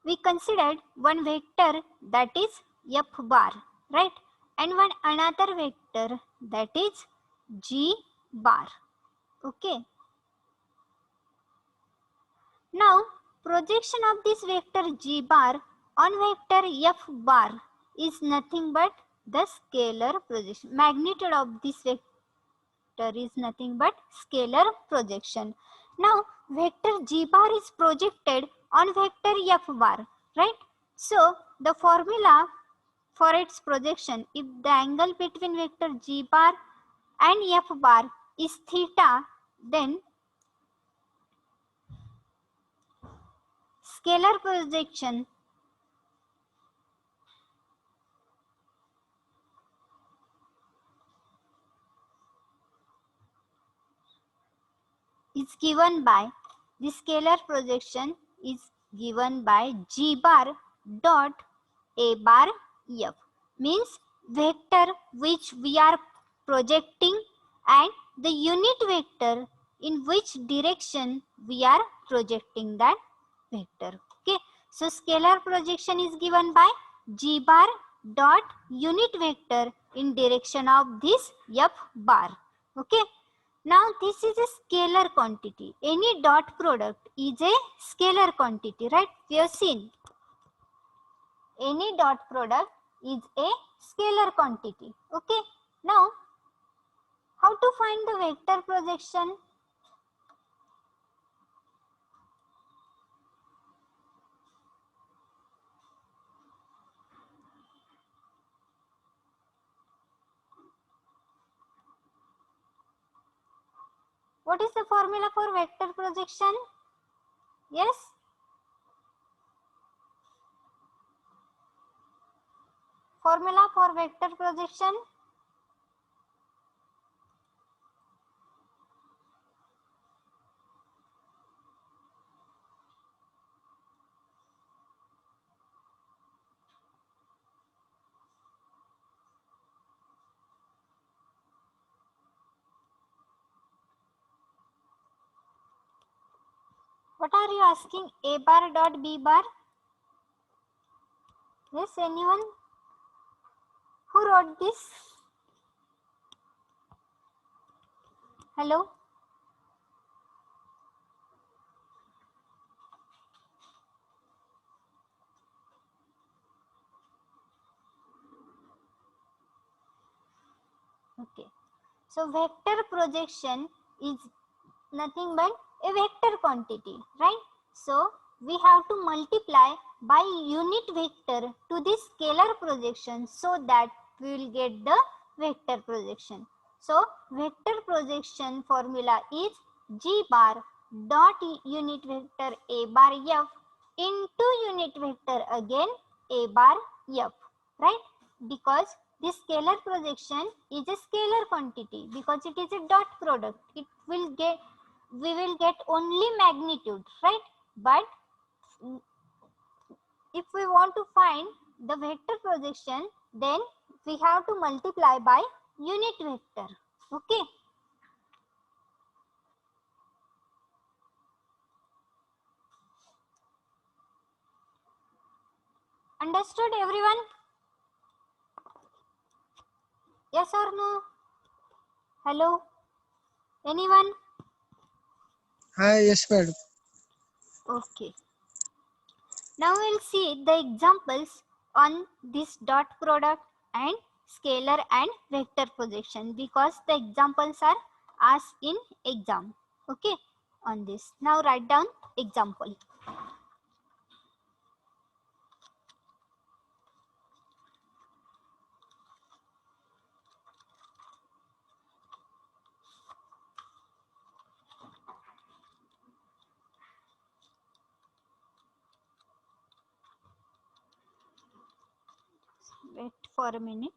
we considered one vector that is f bar, right? And one another vector that is g bar. Okay. Now projection of this vector g bar on vector f bar is nothing but the scalar projection. Magnitude of this vector is nothing but scalar projection. Now vector g bar is projected on vector f bar, right? So the formula for its projection, if the angle between vector g bar and f bar is theta, then scalar projection is given by, the scalar projection is given by g bar dot a bar f, means vector which we are projecting and the unit vector in which direction we are projecting that vector. Okay, so scalar projection is given by g bar dot unit vector in direction of this f bar. Okay, now this is a scalar quantity. Any dot product is a scalar quantity, right? We have seen any dot product is a scalar quantity. Okay, now how to find the vector projection? What is the formula for vector projection? Yes, formula for vector projection. What are you asking? A bar dot B bar? Yes, anyone? Who wrote this? Hello? Okay. So vector projection is nothing but a vector quantity, right? So we have to multiply by unit vector to this scalar projection so that we will get the vector projection. So vector projection formula is g bar dot unit vector a bar f into unit vector again a bar f, right? Because this scalar projection is a scalar quantity because it is a dot product. It will get, we will get only magnitude, right? But if we want to find the vector projection, then we have to multiply by unit vector. Okay. Understood everyone? Yes or no? Hello? Anyone? Hi, yes, madam. Okay. Now we'll see the examples on this dot product and scalar and vector projection because the examples are asked in exam. Okay, on this. Now write down example. Wait for a minute.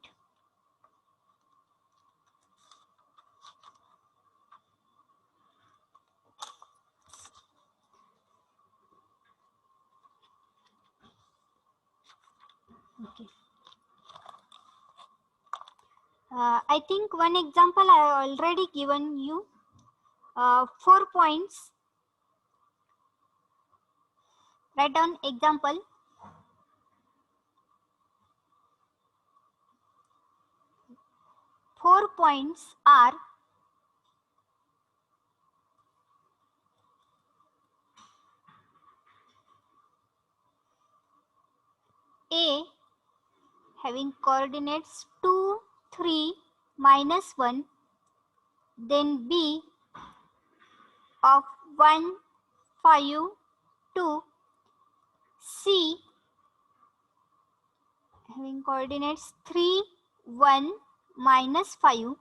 Okay. I think one example I have already given you 4 points. Write down example 4 points are A having coordinates 2, 3, -1, then B of 1, 5, 2, C having coordinates 3, 1, -5,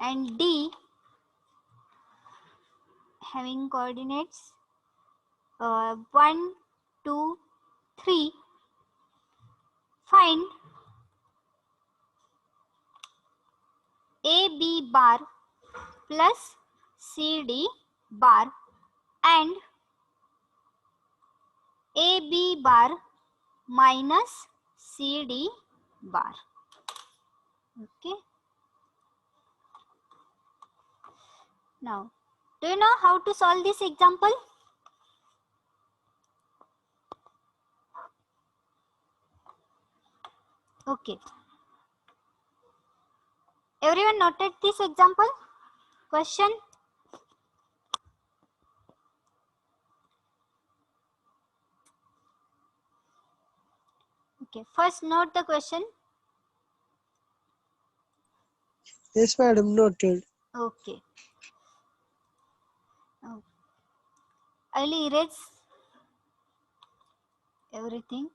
and D having coordinates 1, 2, 3. Find AB bar plus CD bar and AB bar minus CD bar. Okay. Now, do you know how to solve this example? Okay. Everyone noted this example? Question? Okay. First note the question. Yes, madam. Noted. Okay. Now, I will erase everything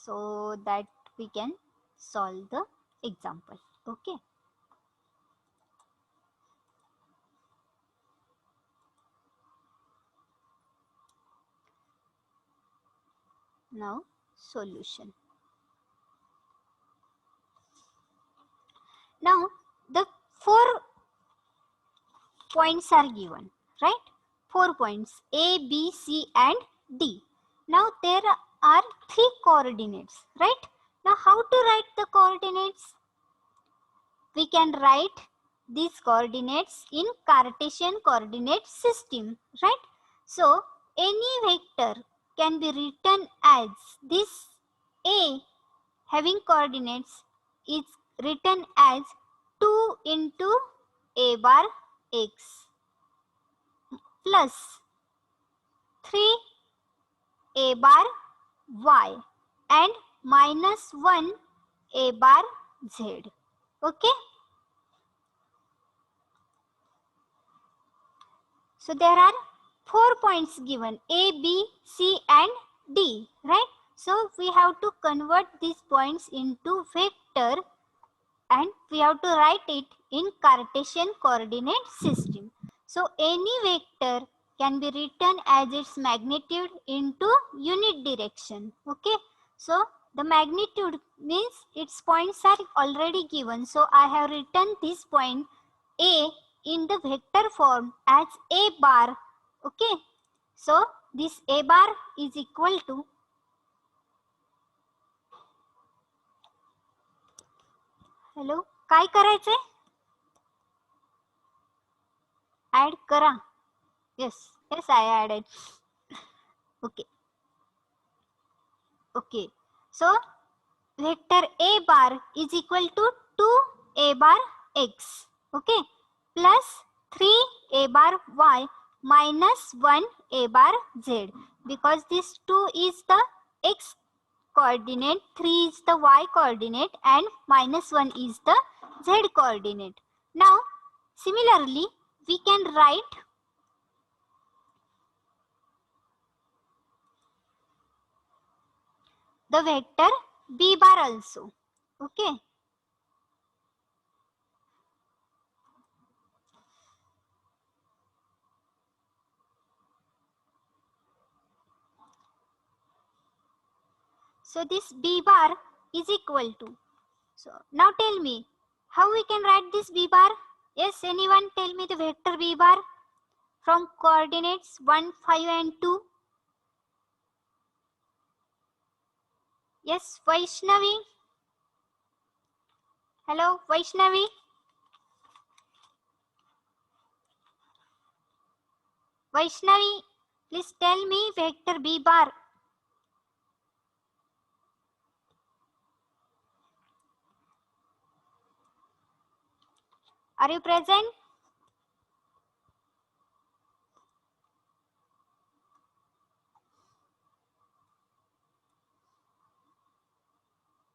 so that we can solve the example. Okay. Now, solution. Now, the 4 points are given, right? 4 points A, B, C and D. Now, there are 3 coordinates, right? Now, how to write the coordinates? We can write these coordinates in Cartesian coordinate system, right? So, any vector can be written as this A having coordinates is written as 2 into A bar x plus 3 A bar y and minus 1 A bar z. Okay. So there are 4 points given A, B, C and D, right? So we have to convert these points into vector and we have to write it in Cartesian coordinate system. So any vector can be written as its magnitude into unit direction. Okay. So the magnitude means its points are already given. So I have written this point A in the vector form as A bar. Okay. So this A bar is equal to hello काय करायचंय add करा yes I added okay so vector A bar is equal to 2 A bar x okay plus 3 A bar y minus 1 A bar z because this 2 is the x coordinate, 3 is the y coordinate and minus 1 is the z coordinate. Now similarly we can write the vector B bar also. Okay. So this B bar is equal to. So now tell me how we can write this B bar. Yes, anyone tell me the vector B bar from coordinates 1, 5 and 2. Yes, Vaishnavi. Hello, Vaishnavi. Vaishnavi, please tell me vector B bar. Are you present?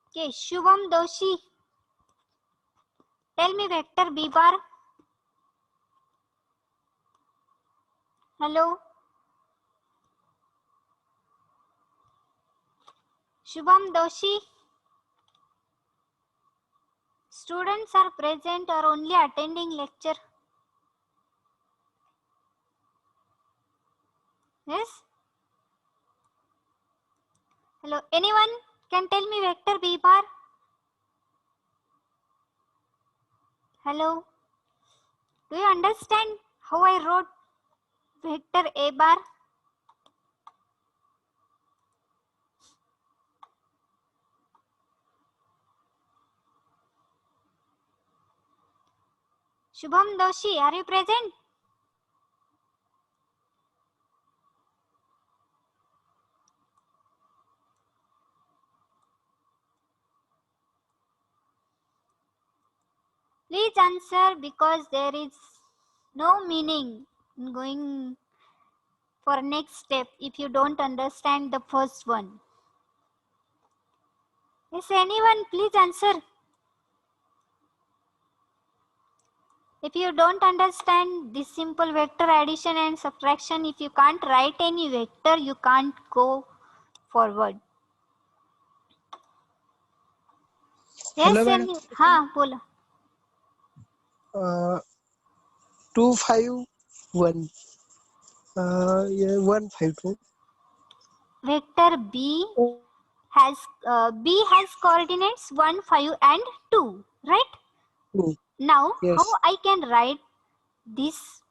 Okay, Shubham Doshi. Tell me vector B bar. Hello. Shubham Doshi. Students are present or only attending lecture? Yes. Hello. Anyone can tell me vector B bar? Hello. Do you understand how I wrote vector A bar? Shubham Doshi, are you present? Please answer, because there is no meaning in going for next step if you don't understand the first one. Yes, anyone, please answer. If you don't understand this simple vector addition and subtraction, if you can't write any vector, you can't go forward. Hello, Yes, madam. हाँ बोलो. 251. Yeah, 152. Vector B has coordinates 1, 5 and 2, right? Now, Yes. how I can write these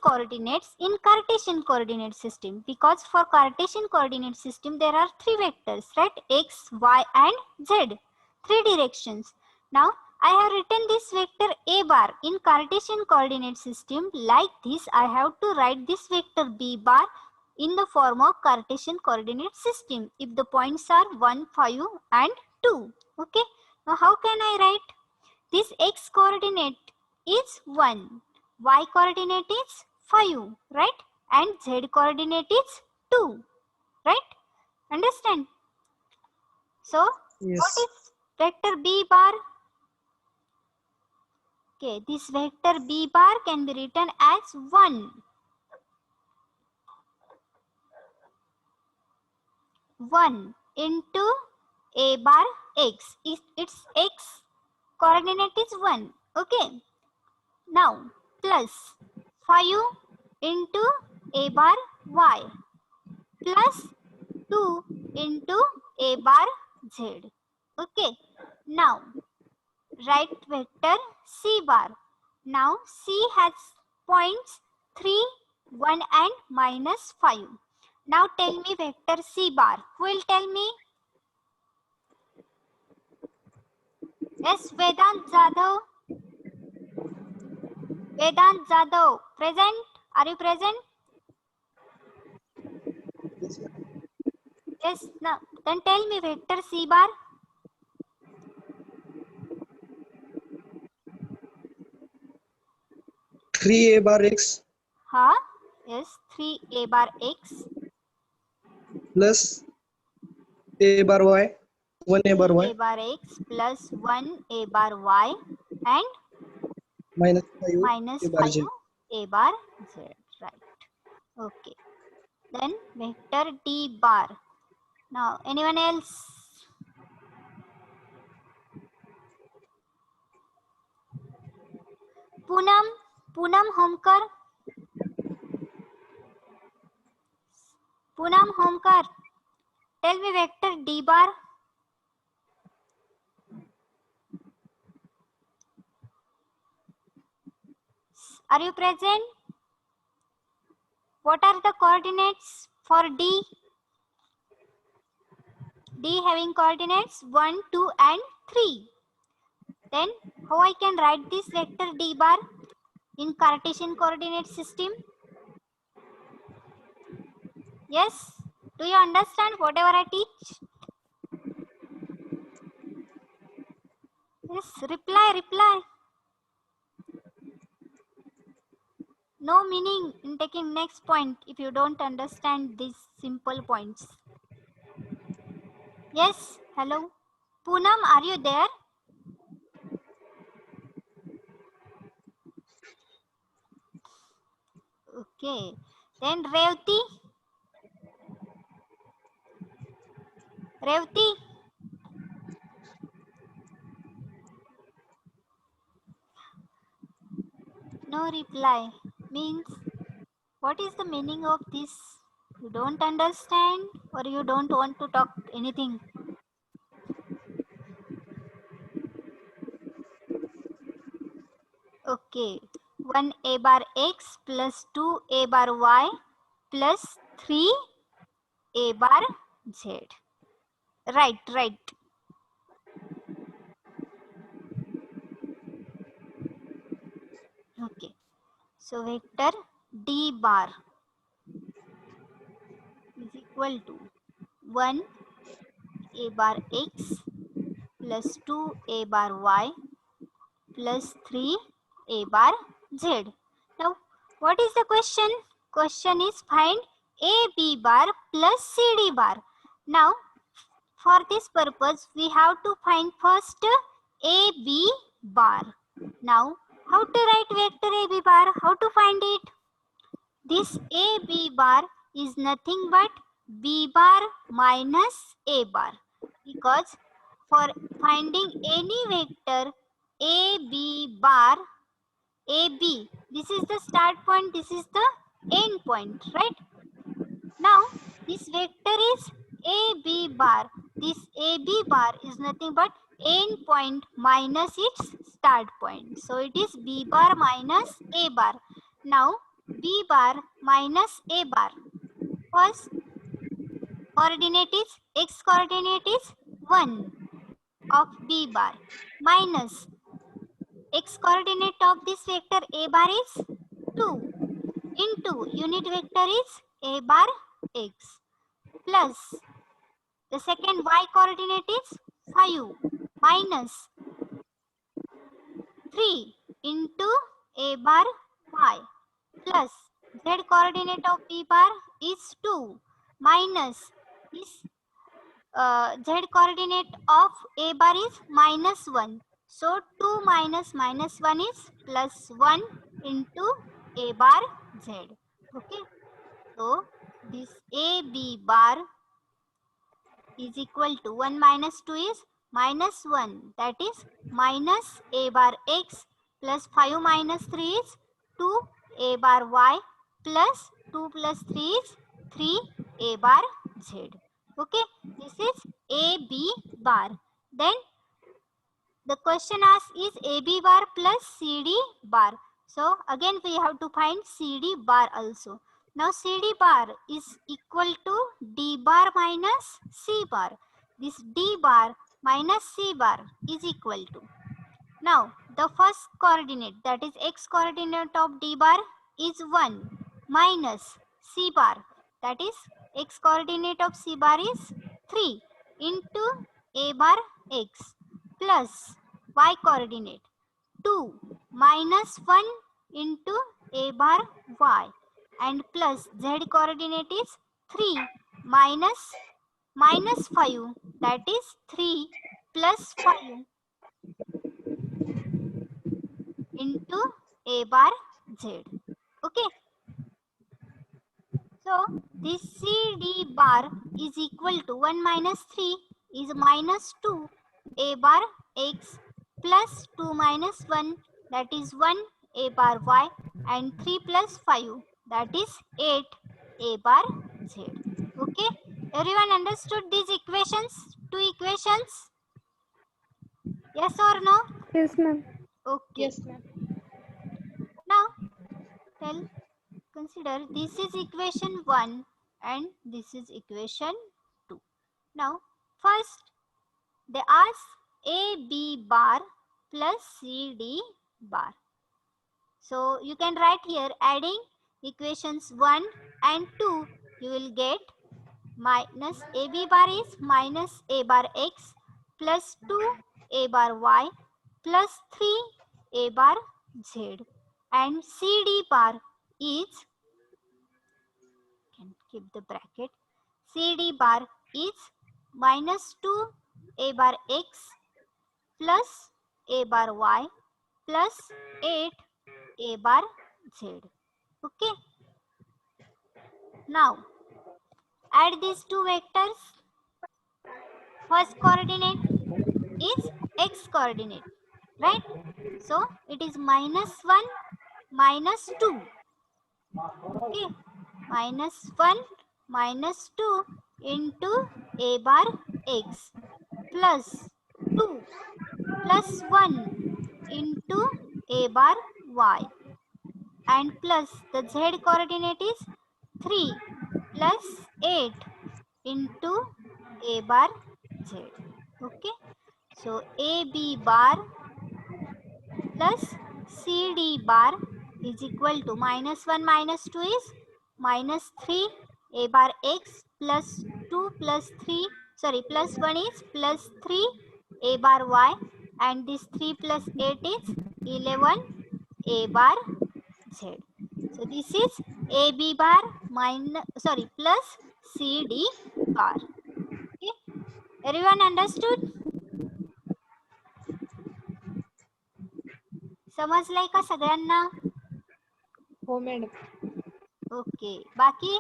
coordinates in Cartesian coordinate system? Because for Cartesian coordinate system there are 3 vectors, right? X, Y and Z, 3 directions. Now I have written this vector A bar in Cartesian coordinate system. Like this, I have to write this vector B bar in the form of Cartesian coordinate system if the points are 1, 5 and 2. Okay. Now how can I write? This X coordinate is 1, Y coordinate is 5, right? And Z coordinate is 2, right? Understand? So, Yes. what is vector B bar? Okay, this vector B bar can be written as 1. 1 into A bar X. Its X coordinate is 1. Okay. Now, plus 5 into A bar Y plus 2 into A bar Z. Okay. Now, write vector C bar. Now, C has points 3, 1 and minus 5. Now, tell me vector C bar. Who will tell me? Yes, Vedant Jadhav. Vedant Jadhav, present? Are you present? Yes, now then tell me vector C bar. Three A bar X Huh? Yes, 3A bar X plus A bar Y. 1 A bar 3A Y bar X plus 1A bar Y and minus 5 minus A bar 5 Z. A bar Z. Right. Okay. Then vector D bar. Now, anyone else? Poonam Homkar. Poonam Homkar. Tell me vector D bar. Are you present? What are the coordinates for D? D having coordinates 1, 2 and 3. Then how I can write this vector D bar in Cartesian coordinate system? Yes? Do you understand whatever I teach? Yes, reply. No meaning in taking next point if you don't understand these simple points. Yes, hello. Poonam, are you there? Okay. Then Revati. Revati. No reply. Means what is the meaning of this? You don't understand or you don't want to talk anything? Okay. 1a bar x plus 2a bar y plus 3a bar z. Right, right. Okay. So vector d bar is equal to 1a bar x plus 2a bar y plus 3a bar z. Now, what is the question? Question is find AB bar plus CD bar. Now, for this purpose, we have to find first AB bar. Now, how to write vector AB bar? How to find it? This AB bar is nothing but B bar minus A bar, because for finding any vector AB bar, AB, this is the start point, this is the end point, right? Now, this vector is AB bar. This AB bar is nothing but end point minus its start point. So, it is B bar minus A bar. Now, B bar minus A bar. First coordinate is, x coordinate is 1 of B bar minus x coordinate of this vector A bar is 2 into unit vector is A bar x plus the second y coordinate is 5 minus 3 into A bar y plus z coordinate of B bar is 2 minus this z coordinate of A bar is minus 1. So 2 minus minus 1 is plus 1 into A bar z. Okay. So this AB bar is equal to 1 minus 2 is minus 1. That is minus A bar x plus 5 minus 3 is 2 A bar y plus 2 plus 3 is 3 A bar z. Okay, this is AB bar. Then the question asks is AB bar plus CD bar. So again we have to find CD bar also. Now CD bar is equal to D bar minus C bar. This D bar minus C bar is equal to. Now the first coordinate, that is x coordinate of D bar is 1 minus C bar, that is x coordinate of C bar is 3 into A bar x plus y coordinate 2 minus 1 into A bar y and plus z coordinate is 3 minus 5, that is 3 plus 5 into A bar z. Okay. So this CD bar is equal to 1 minus 3 is minus 2 A bar x plus 2 minus 1, that is 1 A bar y and 3 plus 5, that is 8 A bar z. Okay. Everyone understood these equations? Two equations? Yes or no? Yes, ma'am. Okay. Yes, ma'am. Now consider this is equation 1 and this is equation 2. Now first they ask AB bar plus CD bar. So you can write here, adding equations 1 and 2 you will get minus AB bar is minus A bar x plus 2 A bar y plus 3 A bar z and CD bar is, can keep the bracket, CD bar is minus 2 A bar X plus A bar Y plus 8 A bar Z. Okay. Now add these two vectors. First coordinate is X coordinate, right? So it is minus 1 minus 2. Okay. Minus 1 minus 2 into A bar X plus 2 plus 1 into A bar Y and plus the Z coordinate is 3 plus 8 into A bar Z. Okay. So AB bar plus CD bar is equal to minus 1 minus 2 is minus 3 A bar X plus 2 plus 3, sorry, plus 1 is plus 3 A bar Y and this 3 plus 8 is 11 A bar Z. So this is AB bar minus, sorry, plus CD bar. Okay. Everyone understood? समजलंय का सगळ्यांना? हो madam. Okay. बाकी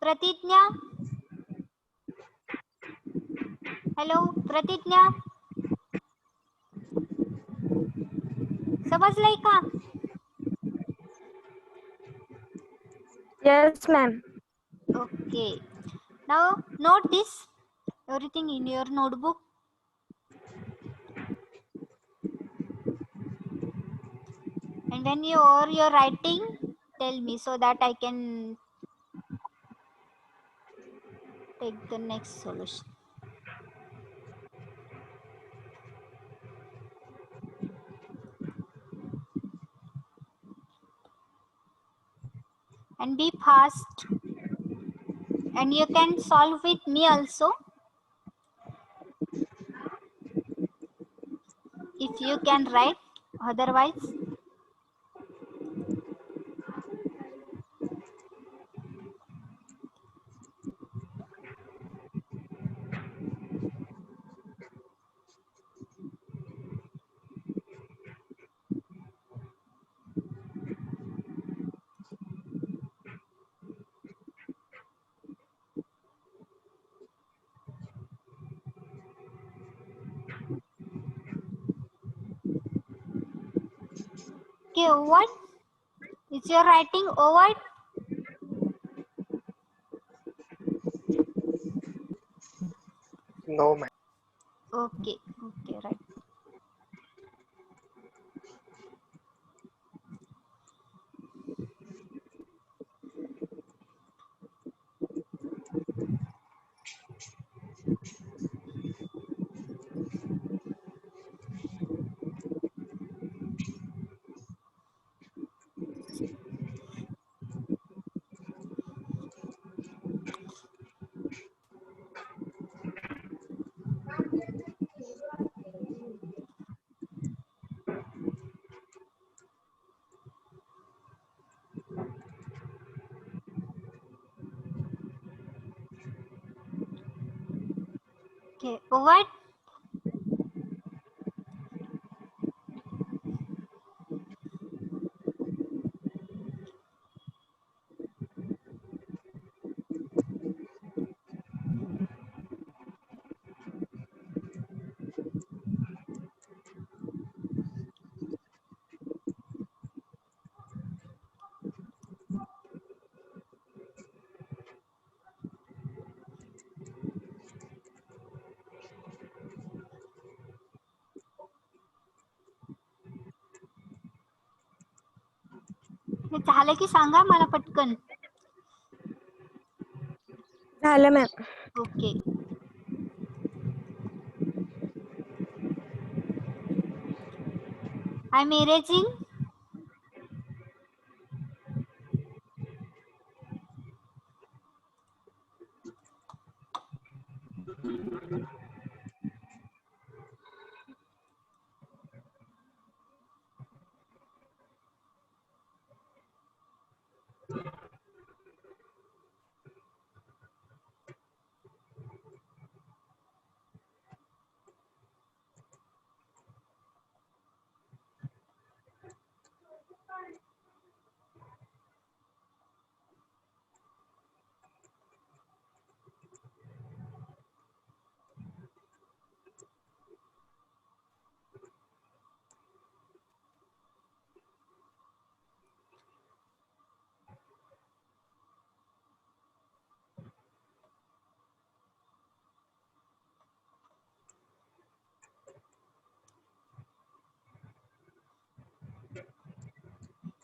प्रतिज्ञा, hello प्रतिज्ञा, समजलंय का? Yes, ma'am. Okay. Now note this everything in your notebook. And when you're writing, tell me so that I can take the next solution. And be fast. And you can solve with me also. If you can write, otherwise. Okay, what? Is your writing over? No, ma'am. Okay, right. Okay, over. हे झालं की सांगा मला पटकन. झालं ma'am. Okay. I am erasing.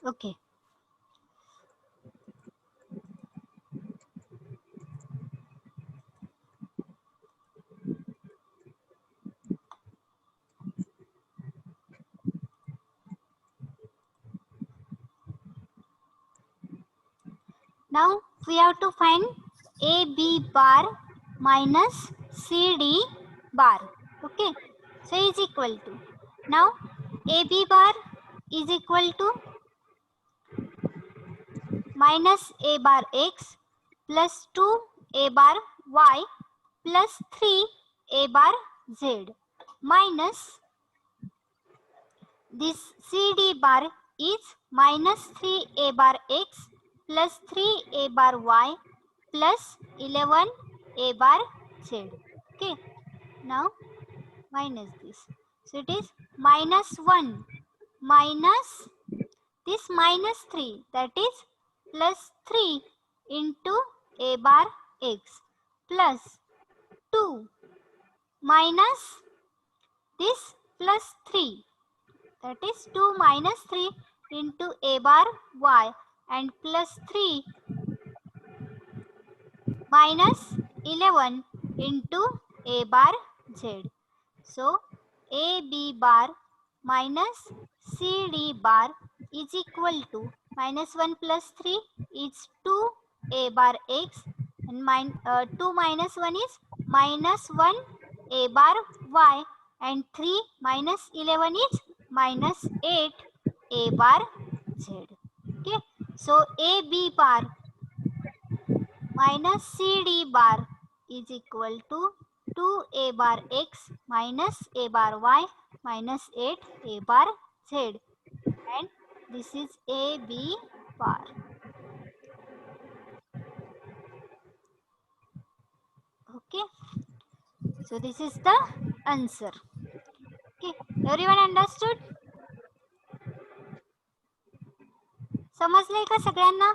Okay. Now we have to find AB bar minus CD bar. Okay. So is equal to, now AB bar is equal to minus A bar X plus 2 A bar Y plus 3 A bar Z minus this CD bar is minus 3 A bar X plus 3 A bar Y plus 11 A bar Z. Okay. Now minus this. So it is minus 1 minus this minus 3, that is plus 3 into A bar X plus 2 minus this plus 3, that is 2 minus 3 into A bar Y and plus 3 minus 11 into A bar Z. So AB bar minus CD bar is equal to minus 1 plus 3 is 2 A bar X and 2 minus 1 is minus 1 A bar Y and 3 minus 11 is minus 8 A bar Z. Okay. So AB bar minus CD bar is equal to 2 A bar X minus A bar Y minus 8 A bar Z, and this is AB bar. Okay. So this is the answer. Okay. Everyone understood? समजलंय का सगळ्यांना?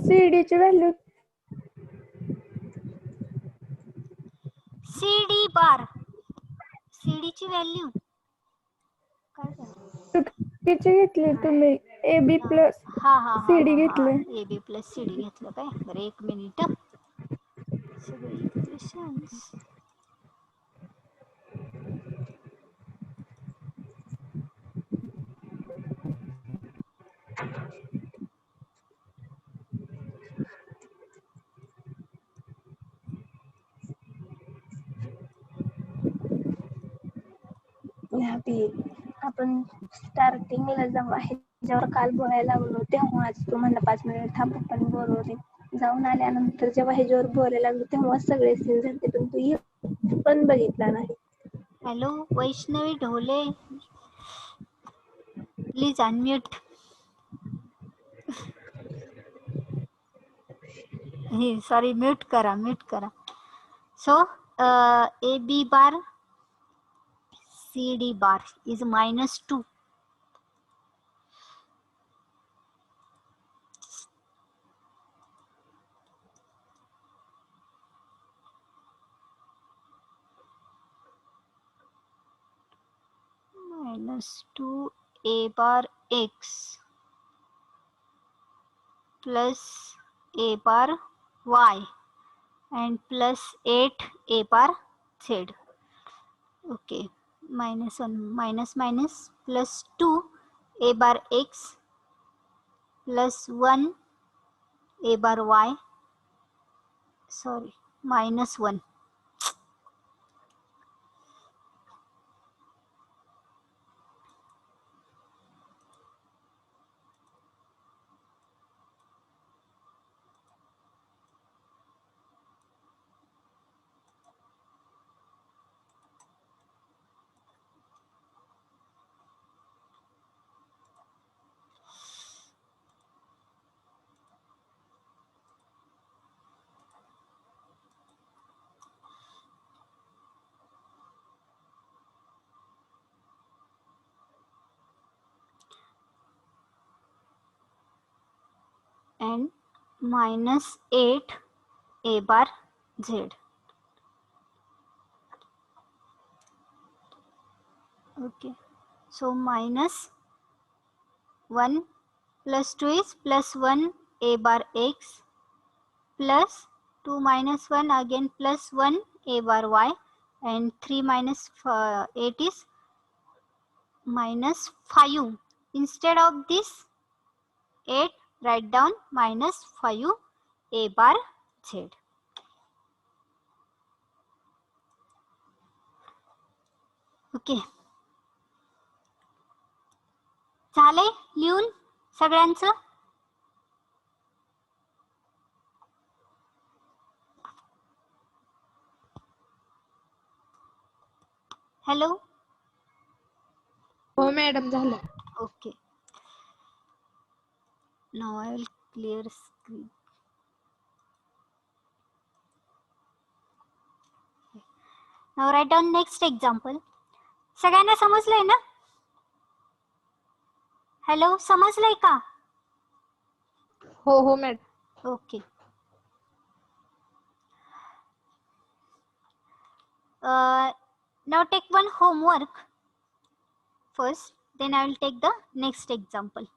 CD ची value CD bar. CD ची value काय झालं? किती घेतली तुम्ही AB plus हा हा CD घेतले AB प्लस CD घेतलं काय? बरं एक मिनिट. सगळे इक्वेशन्स आपण स्टार्टिंगला जेव्हा ह्याच्यावर काल बोलायला लागलो तेव्हाच तू म्हणला 5 मिनिट थांब पण बोलवते. जाऊन आल्यानंतर जेव्हा ह्याच्यावर बोलायला लागलो तेव्हा सगळे सीन झाले पण तू एक पण बघितला नाही. Hello Vaishnavi Dhole, please unmute. Sorry, mute करा. सो AB bar CD bar is minus 2. Minus 2 A bar X plus A bar Y and plus 8 A bar Z. Okay, minus 1 minus plus 2 A bar X plus 1 A bar Y, sorry, minus 1. And minus 8 A bar Z. Okay, So minus 1 plus 2 is plus 1 a bar x plus 2 minus 1 again plus 1 a bar y, and 3 minus 8 is minus 5. Instead of this 8, write down minus 5 a bar z. Okay, झालंय लिहून सगळ्यांचं? Hello. हो madam झालं. Okay, now I will clear screen. Now write down next example. सगळ्यांना समजलंय ना? Hello, समजलंय का? हो हो madam. Okay. Now take one homework first, then I will take the next example.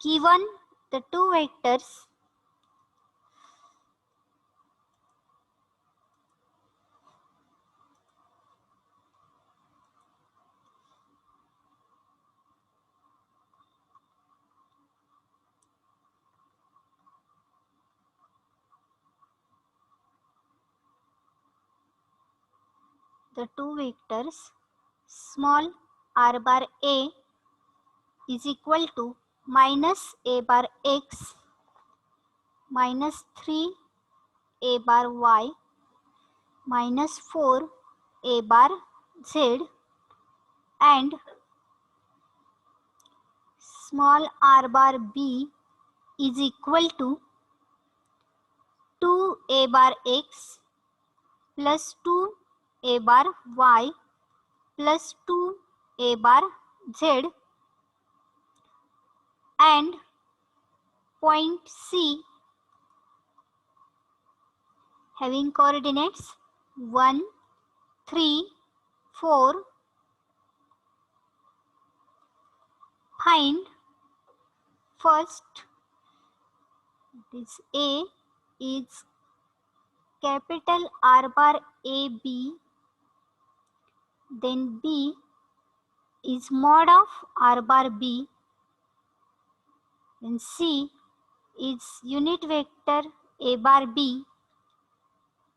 Given the two vectors small r bar a is equal to minus a bar x minus 3 a bar y minus 4 a bar z, and small r bar b is equal to 2 a bar x plus 2 a bar y plus 2 a bar z, and point C having coordinates 1, 3, 4. Find first this A is capital R bar AB, then B is mod of R bar B, then C is unit vector A bar B,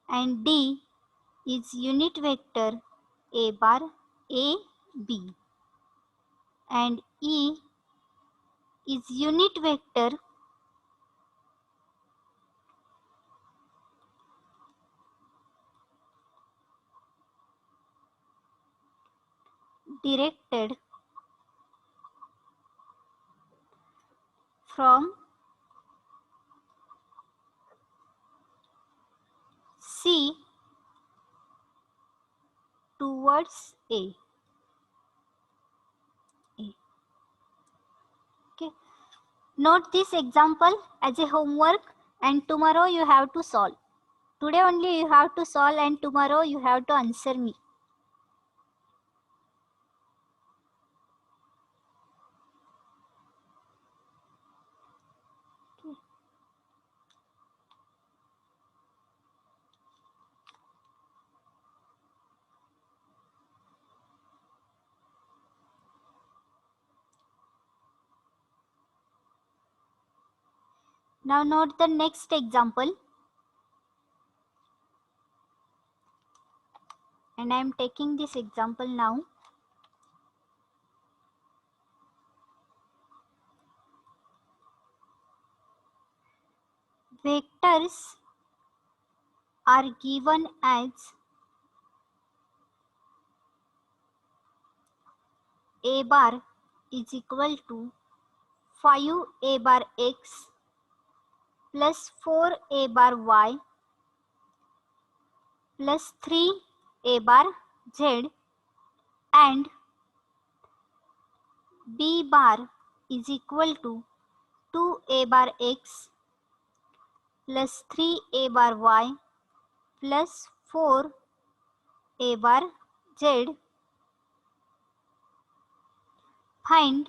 and D is unit vector A bar AB, and E is unit vector directed from C towards A. Okay. Note this example as a homework, and tomorrow you have to solve. Today only you have to solve, and tomorrow you have to answer me. Okay. Now note the next example, and I am taking this example now. Vectors are given as A bar is equal to 5 A bar x plus 4 A bar y plus 3 A bar z, and B bar is equal to 2 A bar x plus 3 A bar y plus 4 A bar z, find